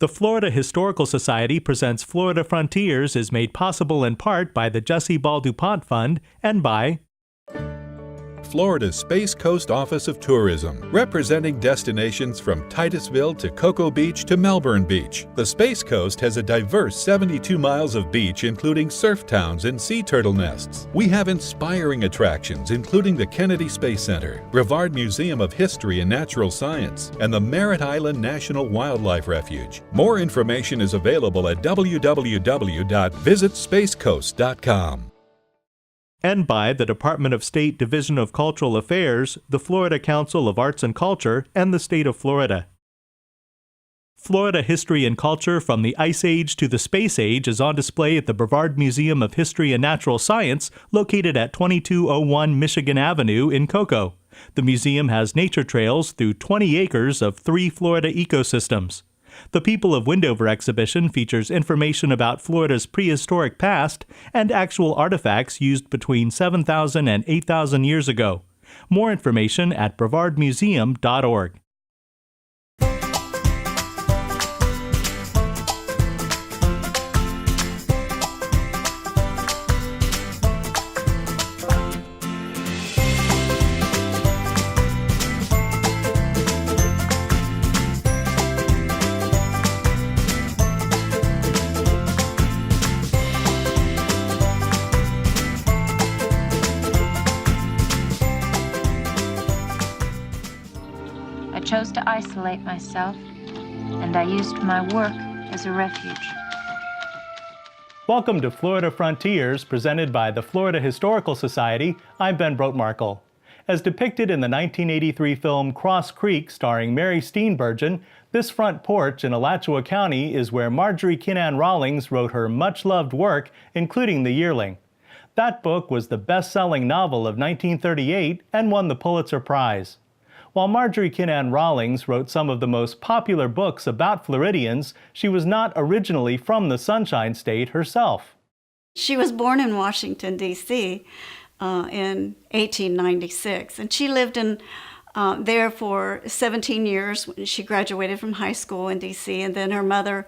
The Florida Historical Society presents Florida Frontiers is made possible in part by the Jessie Ball DuPont Fund and by Florida's Space Coast Office of Tourism, representing destinations from Titusville to Cocoa Beach to Melbourne Beach. The Space Coast has a diverse 72 miles of beach, including surf towns and sea turtle nests. We have inspiring attractions, including the Kennedy Space Center, Brevard Museum of History and Natural Science, and the Merritt Island National Wildlife Refuge. More information is available at www.visitspacecoast.com. and by the Department of State Division of Cultural Affairs, the Florida Council of Arts and Culture, and the state of Florida. Florida history and culture from the Ice Age to the Space Age is on display at the Brevard Museum of History and Natural Science, located at 2201 Michigan Avenue in Cocoa. The museum has nature trails through 20 acres of 3 Florida ecosystems. The People of Windover exhibition features information about Florida's prehistoric past and actual artifacts used between 7,000 and 8,000 years ago. More information at brevardmuseum.org. I chose to isolate myself, and I used my work as a refuge. Welcome to Florida Frontiers, presented by the Florida Historical Society. I'm Ben Brotmarkle. As depicted in the 1983 film Cross Creek starring Mary Steenburgen, this front porch in Alachua County is where Marjorie Kinnan Rawlings wrote her much-loved work, including The Yearling. That book was the best-selling novel of 1938 and won the Pulitzer Prize. While Marjorie Kinnan Rawlings wrote some of the most popular books about Floridians, she was not originally from the Sunshine State herself. She was born in Washington, D.C. In 1896, and she lived in there for 17 years. She graduated from high school in D.C., and then her mother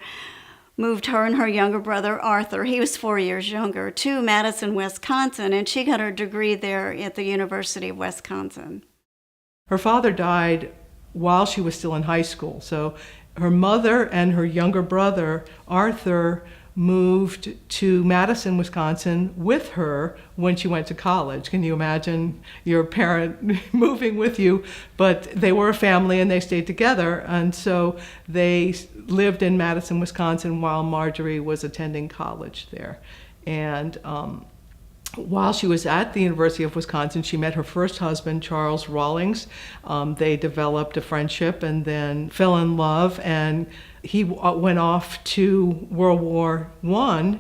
moved her and her younger brother, Arthur, he was 4 years younger, to Madison, Wisconsin, and she got her degree there at the University of Wisconsin. Her father died while she was still in high school, so her mother and her younger brother, Arthur, moved to Madison, Wisconsin with her when she went to college. Can you imagine your parent moving with you? But they were a family and they stayed together, and so they lived in Madison, Wisconsin while Marjorie was attending college there. And while she was at the University of Wisconsin, she met her first husband, Charles Rawlings. They developed a friendship and then fell in love, and he went off to World War I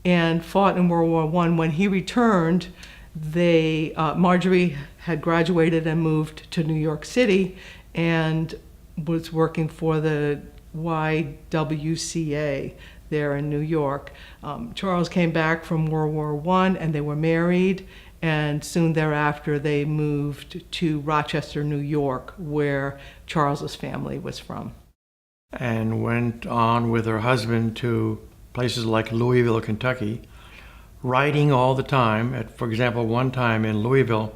and fought in World War I. When he returned, Marjorie had graduated and moved to New York City and was working for the YWCA there in New York. Charles came back from World War I and they were married, and soon thereafter they moved to Rochester, New York, where Charles's family was from. And went on with her husband to places like Louisville, Kentucky, writing all the time. For example, one time in Louisville,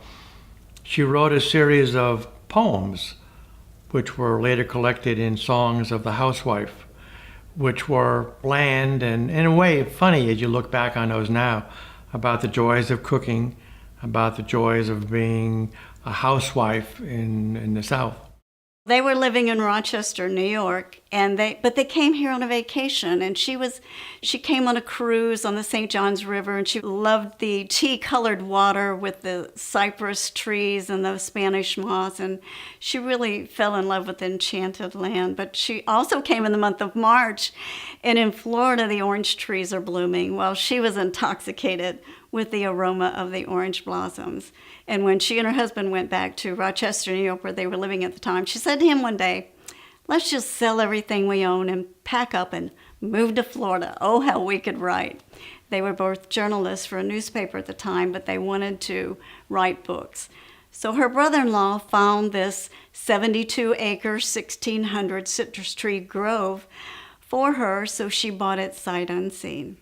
she wrote a series of poems which were later collected in Songs of the Housewife, which were bland and in a way funny as you look back on those now, about the joys of cooking, about the joys of being a housewife in the South. They were living in Rochester, New York, but they came here on a vacation, and she came on a cruise on the St. Johns River, and she loved the tea-colored water with the cypress trees and the Spanish moss, and she really fell in love with the enchanted land. But she also came in the month of March, and in Florida, the orange trees are blooming. Well, she was intoxicated with the aroma of the orange blossoms. And when she and her husband went back to Rochester, New York, where they were living at the time, she said to him one day, "Let's just sell everything we own and pack up and move to Florida." Oh, how we could write. They were both journalists for a newspaper at the time, but they wanted to write books. So her brother-in-law found this 72-acre, 1,600 citrus tree grove for her, so she bought it sight unseen.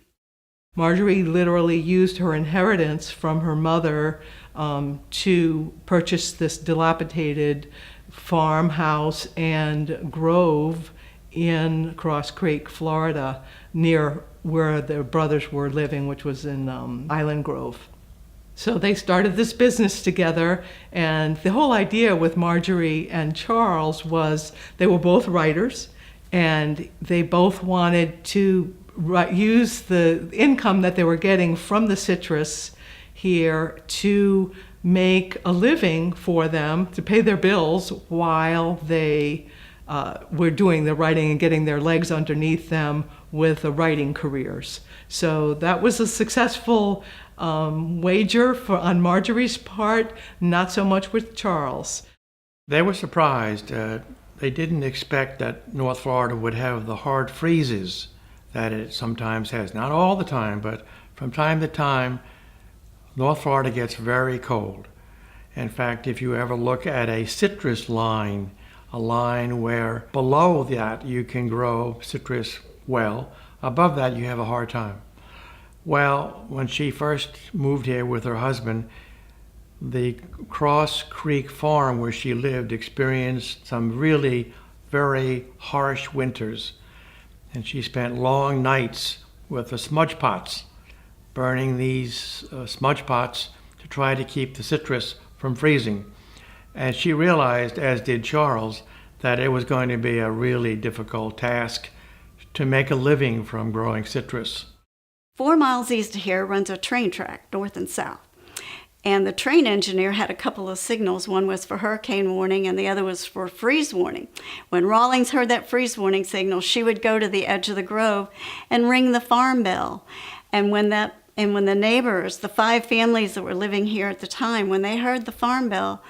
Marjorie literally used her inheritance from her mother to purchase this dilapidated farmhouse and grove in Cross Creek, Florida, near where their brothers were living, which was in Island Grove. So they started this business together, and the whole idea with Marjorie and Charles was they were both writers, and they both wanted to use the income that they were getting from the citrus here to make a living for them, to pay their bills while they were doing the writing and getting their legs underneath them with the writing careers. So that was a successful wager on Marjorie's part, not so much with Charles. They were surprised. They didn't expect that North Florida would have the hard freezes that it sometimes has. Not all the time, but from time to time, North Florida gets very cold. In fact, if you ever look at a citrus line, a line where below that you can grow citrus well, above that you have a hard time. Well, when she first moved here with her husband, the Cross Creek farm where she lived experienced some really very harsh winters. And she spent long nights with the smudge pots, burning these smudge pots to try to keep the citrus from freezing. And she realized, as did Charles, that it was going to be a really difficult task to make a living from growing citrus. 4 miles east of here runs a train track, north and south. And the train engineer had a couple of signals. One was for hurricane warning and the other was for freeze warning. When Rawlings heard that freeze warning signal, she would go to the edge of the grove and ring the farm bell. And when the neighbors, the 5 families that were living here at the time, when they heard the farm bell,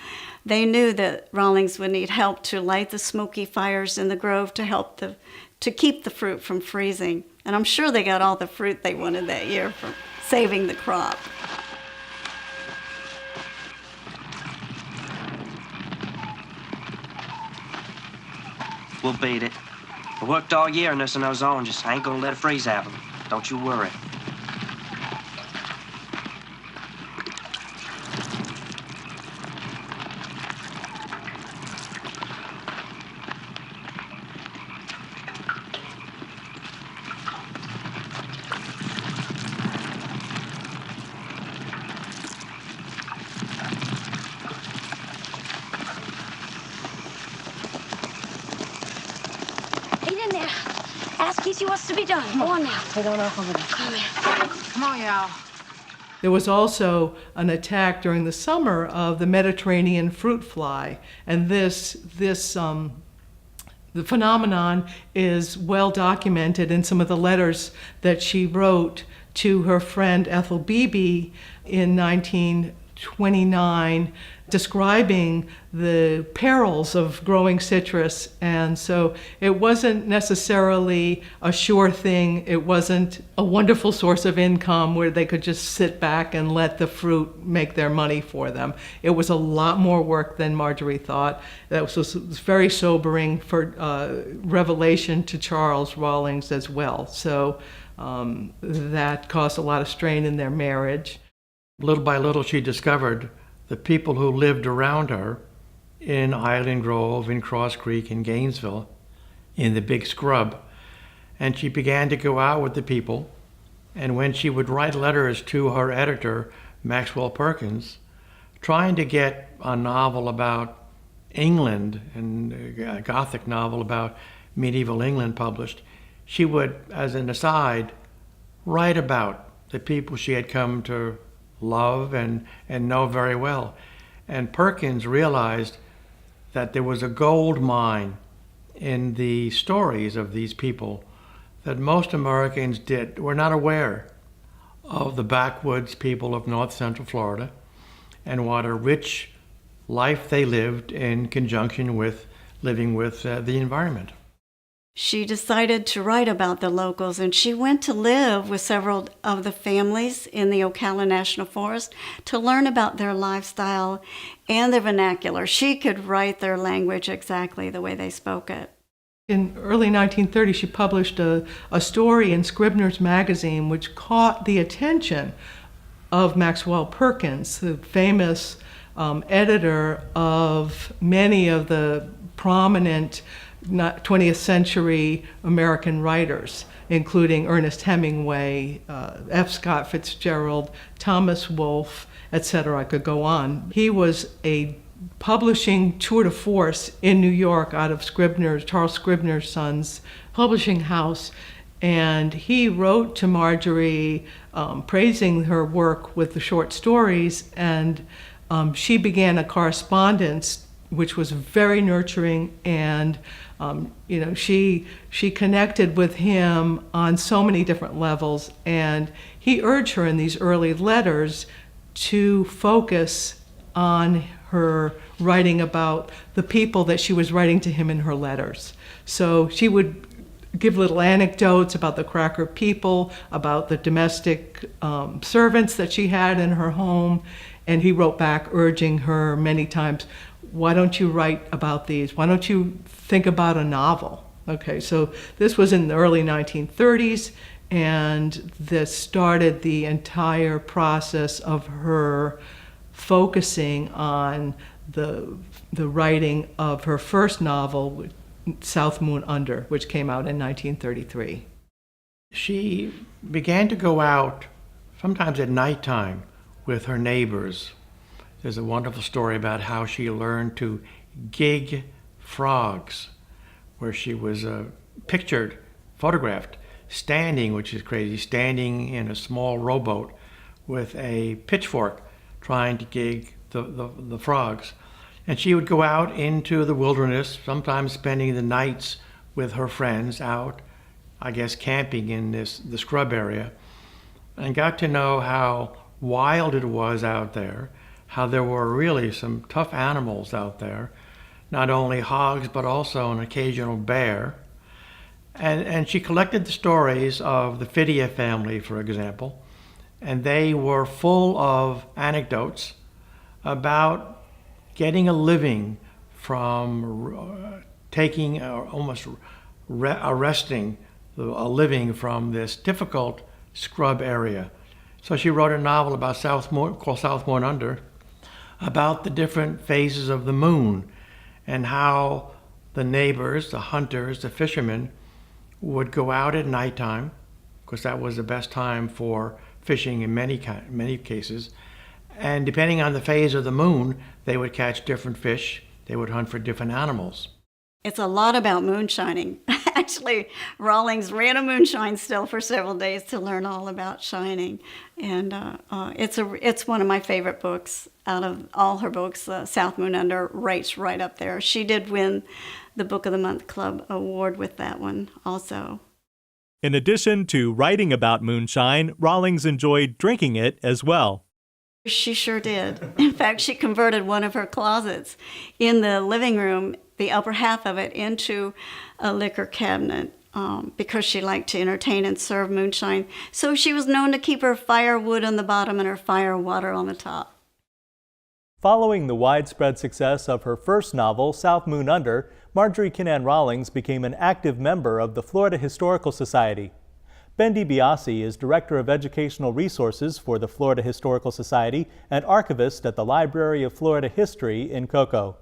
they knew that Rawlings would need help to light the smoky fires in the grove to keep the fruit from freezing. And I'm sure they got all the fruit they wanted that year from saving the crop. We'll beat it. I worked all year nursing those oranges. I ain't gonna let it freeze happen. Don't you worry. Casey wants to be done. Go on now. Take on off over there. Come here. Come on, y'all. There was also an attack during the summer of the Mediterranean fruit fly, and the phenomenon is well documented in some of the letters that she wrote to her friend Ethel Beebe in 1929, describing the perils of growing citrus. And so it wasn't necessarily a sure thing. It wasn't a wonderful source of income where they could just sit back and let the fruit make their money for them. It was a lot more work than Marjorie thought. That was very sobering for revelation to Charles Rawlings as well. So that caused a lot of strain in their marriage. Little by little, she discovered the people who lived around her in Island Grove, in Cross Creek, in Gainesville, in the Big Scrub. And she began to go out with the people. And when she would write letters to her editor, Maxwell Perkins, trying to get a novel about England, and a Gothic novel about medieval England published, she would, as an aside, write about the people she had come to love and know very well. And Perkins realized that there was a gold mine in the stories of these people that most Americans were not aware of, the backwoods people of north central Florida, and what a rich life they lived in conjunction with living with the environment. She decided to write about the locals, and she went to live with several of the families in the Ocala National Forest to learn about their lifestyle and their vernacular. She could write their language exactly the way they spoke it. In early 1930, she published a story in Scribner's Magazine which caught the attention of Maxwell Perkins, the famous editor of many of the prominent 20th century American writers, including Ernest Hemingway, F. Scott Fitzgerald, Thomas Wolfe, etc. I could go on. He was a publishing tour de force in New York out of Charles Scribner's son's publishing house. And he wrote to Marjorie praising her work with the short stories, and she began a correspondence which was very nurturing, and she connected with him on so many different levels, and he urged her in these early letters to focus on her writing about the people that she was writing to him in her letters. So she would give little anecdotes about the Cracker people, about the domestic servants that she had in her home, and he wrote back urging her many times, why don't you write about these? Why don't you think about a novel? Okay, so this was in the early 1930s, and this started the entire process of her focusing on the writing of her first novel, South Moon Under, which came out in 1933. She began to go out sometimes at nighttime with her neighbors. There's a wonderful story about how she learned to gig frogs, where she was photographed, standing, which is crazy, standing in a small rowboat with a pitchfork trying to gig the frogs. And she would go out into the wilderness, sometimes spending the nights with her friends out, I guess, camping in the scrub area, and got to know how wild it was out there, how there were really some tough animals out there, not only hogs, but also an occasional bear. And she collected the stories of the Phidia family, for example, and they were full of anecdotes about getting a living from arresting a living from this difficult scrub area. So she wrote a novel about called South Moon Under, about the different phases of the moon and how the neighbors, the hunters, the fishermen would go out at nighttime, because that was the best time for fishing in many cases. And depending on the phase of the moon, they would catch different fish. They would hunt for different animals. It's a lot about moonshining. Actually, Rawlings ran a moonshine still for several days to learn all about shining. And it's one of my favorite books out of all her books. South Moon Under rates right up there. She did win the Book of the Month Club award with that one also. In addition to writing about moonshine, Rawlings enjoyed drinking it as well. She sure did. In fact, she converted one of her closets in the living room, the upper half of it, into a liquor cabinet because she liked to entertain and serve moonshine. So she was known to keep her firewood on the bottom and her fire water on the top. Following the widespread success of her first novel, South Moon Under, Marjorie Kinnan Rawlings became an active member of the Florida Historical Society. Ben DiBiase is Director of Educational Resources for the Florida Historical Society and archivist at the Library of Florida History in Cocoa.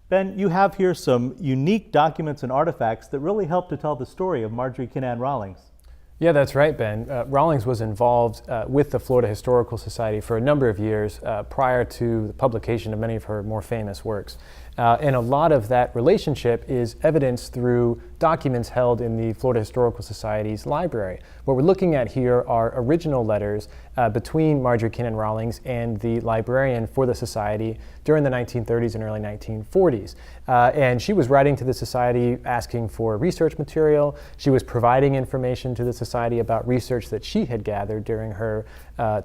Ben, you have here some unique documents and artifacts that really help to tell the story of Marjorie Kinnan Rawlings. Yeah, that's right, Ben. Rawlings was involved with the Florida Historical Society for a number of years prior to the publication of many of her more famous works. And a lot of that relationship is evidenced through documents held in the Florida Historical Society's library. What we're looking at here are original letters between Marjorie Kinnan Rawlings and the librarian for the Society during the 1930s and early 1940s. And she was writing to the Society asking for research material. She was providing information to the Society about research that she had gathered during her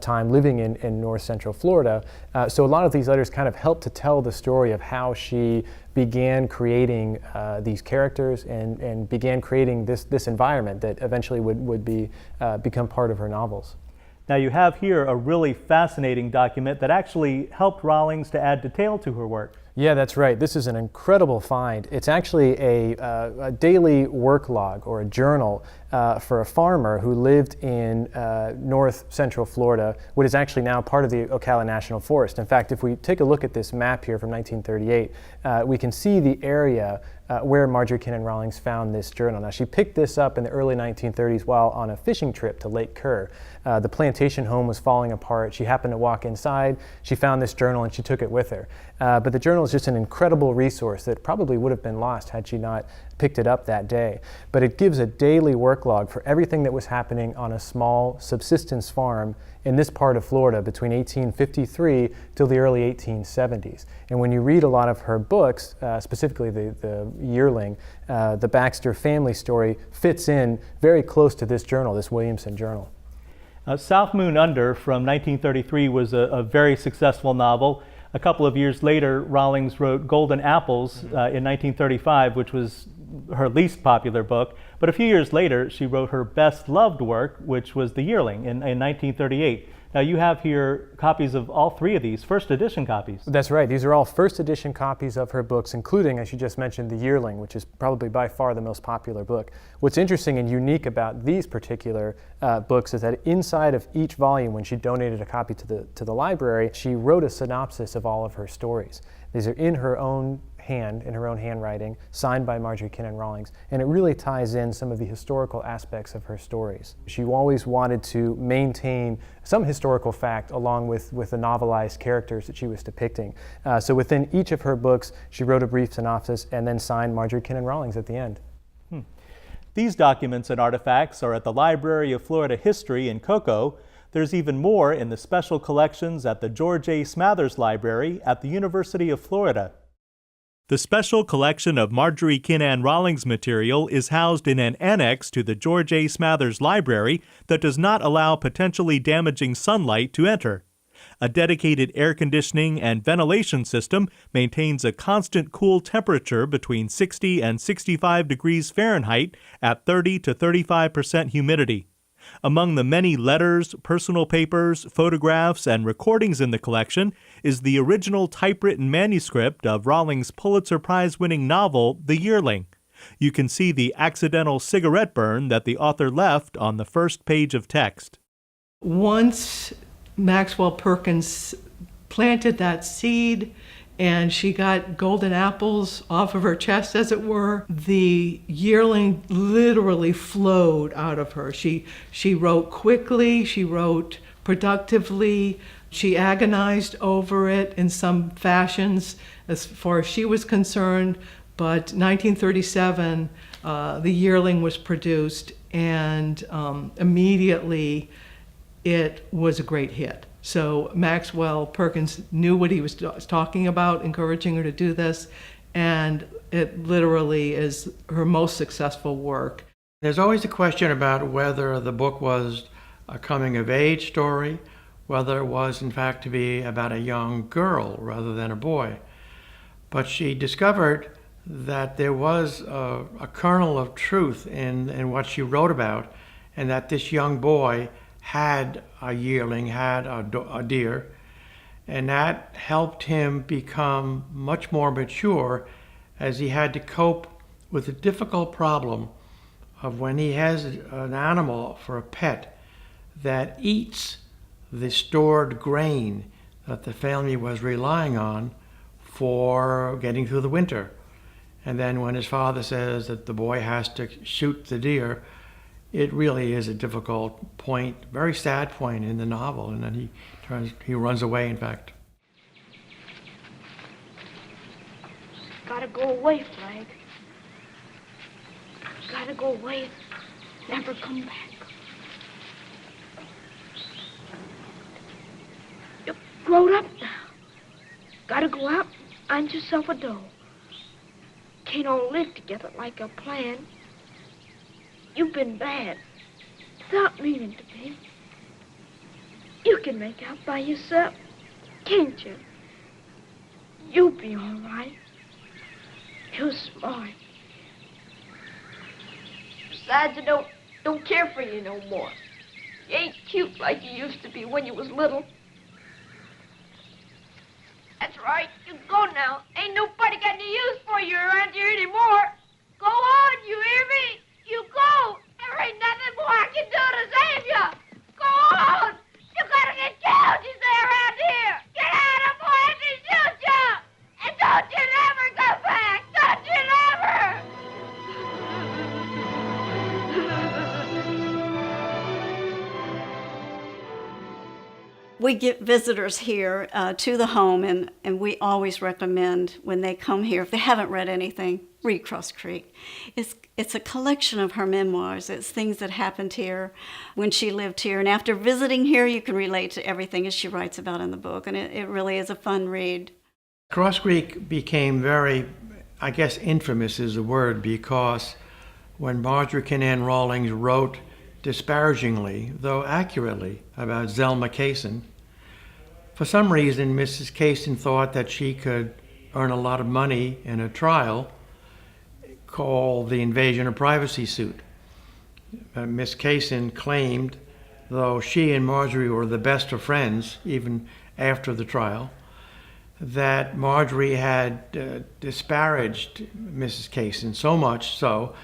time living in north central Florida. So a lot of these letters kind of help to tell the story of how she began creating these characters and began creating this environment that eventually would become part of her novels. Now you have here a really fascinating document that actually helped Rawlings to add detail to her work. Yeah, that's right. This is an incredible find. It's actually a daily work log or a journal for a farmer who lived in north central Florida, what is actually now part of the Ocala National Forest. In fact, if we take a look at this map here from 1938, we can see the area where Marjorie Kinnan Rawlings found this journal. Now, she picked this up in the early 1930s while on a fishing trip to Lake Kerr. The plantation home was falling apart. She happened to walk inside. She found this journal and she took it with her. But the journal is just an incredible resource that probably would have been lost had she not picked it up that day. But it gives a daily work log for everything that was happening on a small subsistence farm in this part of Florida between 1853 till the early 1870s. And when you read a lot of her books, specifically the Yearling, the Baxter family story fits in very close to this journal, this Williamson journal. South Moon Under from 1933 was a very successful novel. A couple of years later, Rawlings wrote Golden Apples in 1935, which was her least popular book. But a few years later, she wrote her best-loved work, which was The Yearling in 1938. Now, you have here copies of all three of these, first edition copies. That's right. These are all first edition copies of her books, including, as you just mentioned, The Yearling, which is probably by far the most popular book. What's interesting and unique about these particular books is that inside of each volume, when she donated a copy to the library, she wrote a synopsis of all of her stories. These are in her own hand, in her own handwriting, signed by Marjorie Kinnan Rawlings, and it really ties in some of the historical aspects of her stories. She always wanted to maintain some historical fact along with the novelized characters that she was depicting. So within each of her books, she wrote a brief synopsis and then signed Marjorie Kinnan Rawlings at the end. These documents and artifacts are at the Library of Florida History in Cocoa. There's even more in the special collections at the George A. Smathers Library at the University of Florida. The special collection of Marjorie Kinnan Rawlings material is housed in an annex to the George A. Smathers Library that does not allow potentially damaging sunlight to enter. A dedicated air conditioning and ventilation system maintains a constant cool temperature between 60 and 65 degrees Fahrenheit at 30 to 35% humidity. Among the many letters, personal papers, photographs, and recordings in the collection is the original typewritten manuscript of Rawlings' Pulitzer Prize-winning novel, The Yearling. You can see the accidental cigarette burn that the author left on the first page of text. Once Maxwell Perkins planted that seed and she got golden apples off of her chest, as it were, the Yearling literally flowed out of her. She wrote quickly, she wrote productively, she agonized over it in some fashions as far as she was concerned, but 1937, The Yearling was produced, and immediately it was a great hit. So Maxwell Perkins knew what he was talking about, encouraging her to do this, and it literally is her most successful work. There's always a question about whether the book was a coming-of-age story, whether it was, in fact, to be about a young girl rather than a boy. But she discovered that there was a kernel of truth in what she wrote about, and that this young boy had a yearling, had a deer, and that helped him become much more mature as he had to cope with the difficult problem of when he has an animal for a pet that eats the stored grain that the family was relying on for getting through the winter. And then when his father says that the boy has to shoot the deer, it really is a difficult point, very sad point in the novel, and then he runs away, in fact. Gotta go away, Flag. Gotta go away, never come back. You're grown up now. Gotta go out, find yourself a dough. Can't all live together like a plan. You've been bad, without meaning to be. You can make out by yourself, can't you? You'll be all right. You're smart. Besides, I don't care for you no more. You ain't cute like you used to be when you was little. That's right. You can go now. Ain't nobody got any use for you around here anymore. Go on, you hear me? You go. There ain't nothing more I can do to save you. Go on. You gotta get killed, you say, around here. Get out of before I can shoot you. And don't you never go back. Don't you never. We get visitors here to the home, and we always recommend when they come here, if they haven't read anything, read Cross Creek. It's a collection of her memoirs. It's things that happened here when she lived here. And after visiting here, you can relate to everything as she writes about in the book. And it really is a fun read. Cross Creek became very, I guess infamous is the word, because when Marjorie Kinnan Rawlings wrote disparagingly, though accurately, about Zelma Kaysen, for some reason Mrs. Kaysen thought that she could earn a lot of money in a trial called the invasion of privacy suit. Miss Kaysen claimed, though she and Marjorie were the best of friends even after the trial, that Marjorie had disparaged Mrs. Kaysen, so much so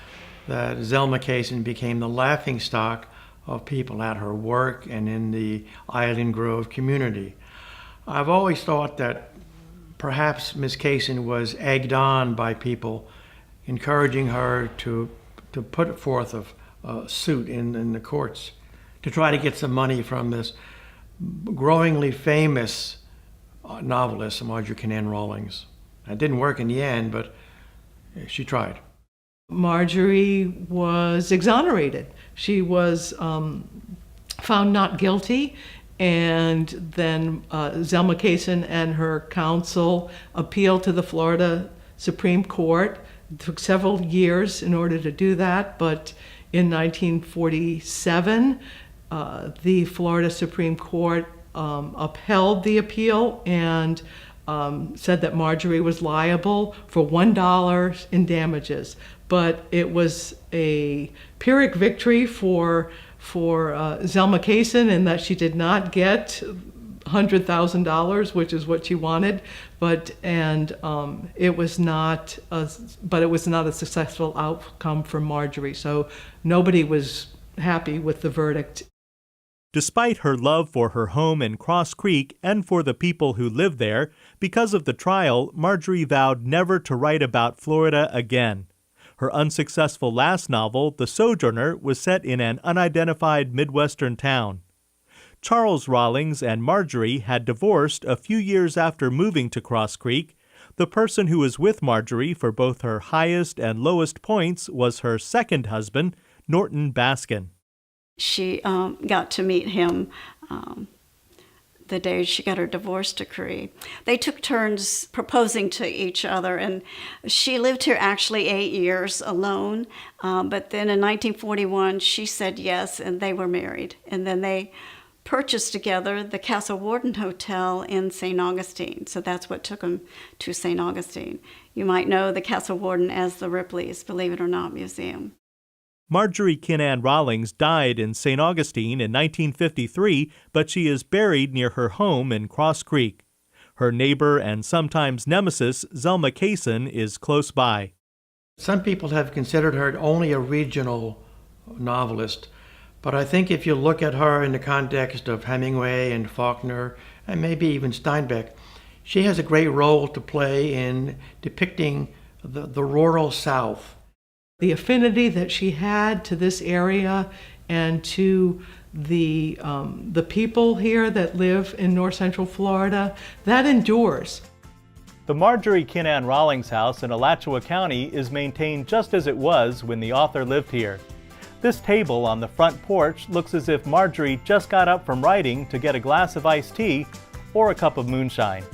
that Zelma Kaysen became the laughingstock of people at her work and in the Island Grove community. I've always thought that perhaps Miss Kaysen was egged on by people encouraging her to put forth a suit in the courts to try to get some money from this growingly famous novelist, Marjorie Kinnan Rawlings. It didn't work in the end, but she tried. Marjorie was exonerated. She was found not guilty, and then Zelma Kaysen and her counsel appealed to the Florida Supreme Court. It took several years in order to do that, but in 1947, the Florida Supreme Court upheld the appeal and said that Marjorie was liable for $1 in damages. But it was a Pyrrhic victory for Zelma Kaysen in that she did not get $100,000, which is what she wanted, but it was not a successful outcome for Marjorie. So nobody was happy with the verdict. Despite her love for her home in Cross Creek and for the people who lived there, because of the trial, Marjorie vowed never to write about Florida again. Her unsuccessful last novel, The Sojourner, was set in an unidentified Midwestern town. Charles Rawlings and Marjorie had divorced a few years after moving to Cross Creek. The person who was with Marjorie for both her highest and lowest points was her second husband, Norton Baskin. She got to meet him the day she got her divorce decree. They took turns proposing to each other, and she lived here actually 8 years alone, but then in 1941 she said yes, and they were married. And then they purchased together the Castle Warden Hotel in St. Augustine, so that's what took them to St. Augustine. You might know the Castle Warden as the Ripley's Believe It or Not Museum. Marjorie Kinnan Rawlings died in St. Augustine in 1953, but she is buried near her home in Cross Creek. Her neighbor and sometimes nemesis, Zelma Kaysen, is close by. Some people have considered her only a regional novelist, but I think if you look at her in the context of Hemingway and Faulkner, and maybe even Steinbeck, she has a great role to play in depicting the rural South. The affinity that she had to this area and to the people here that live in north central Florida, that endures. The Marjorie Kinnan Rawlings house in Alachua County is maintained just as it was when the author lived here. This table on the front porch looks as if Marjorie just got up from writing to get a glass of iced tea or a cup of moonshine.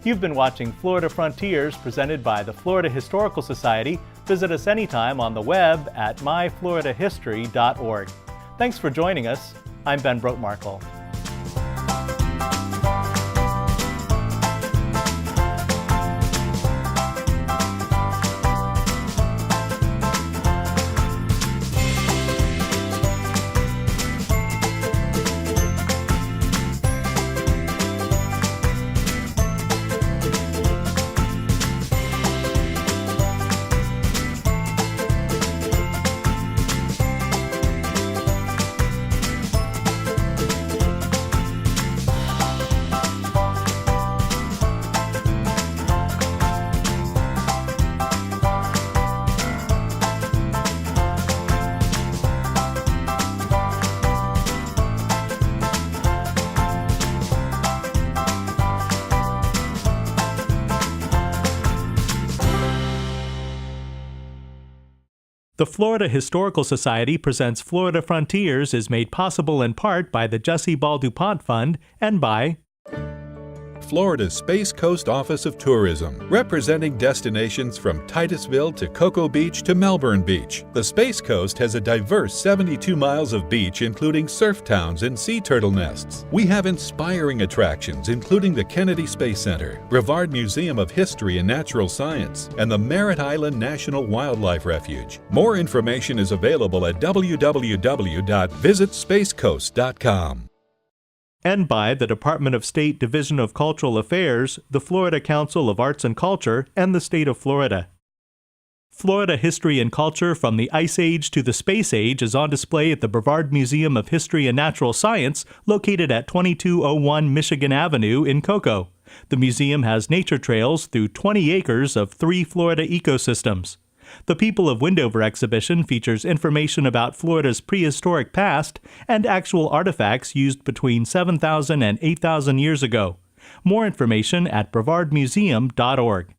You've been watching Florida Frontiers, presented by the Florida Historical Society. Visit us anytime on the web at myfloridahistory.org. Thanks for joining us. I'm Ben Brotemarkle. The Florida Historical Society presents Florida Frontiers is made possible in part by the Jessie Ball DuPont Fund and by Florida's Space Coast Office of Tourism, representing destinations from Titusville to Cocoa Beach to Melbourne Beach. The Space Coast has a diverse 72 miles of beach, including surf towns and sea turtle nests. We have inspiring attractions, including the Kennedy Space Center, Brevard Museum of History and Natural Science, and the Merritt Island National Wildlife Refuge. More information is available at www.visitspacecoast.com. and by the Department of State Division of Cultural Affairs, the Florida Council of Arts and Culture, and the state of Florida. Florida history and culture from the Ice Age to the Space Age is on display at the Brevard Museum of History and Natural Science, located at 2201 Michigan Avenue in Cocoa. The museum has nature trails through 20 acres of 3 Florida ecosystems. The People of Windover exhibition features information about Florida's prehistoric past and actual artifacts used between 7,000 and 8,000 years ago. More information at brevardmuseum.org.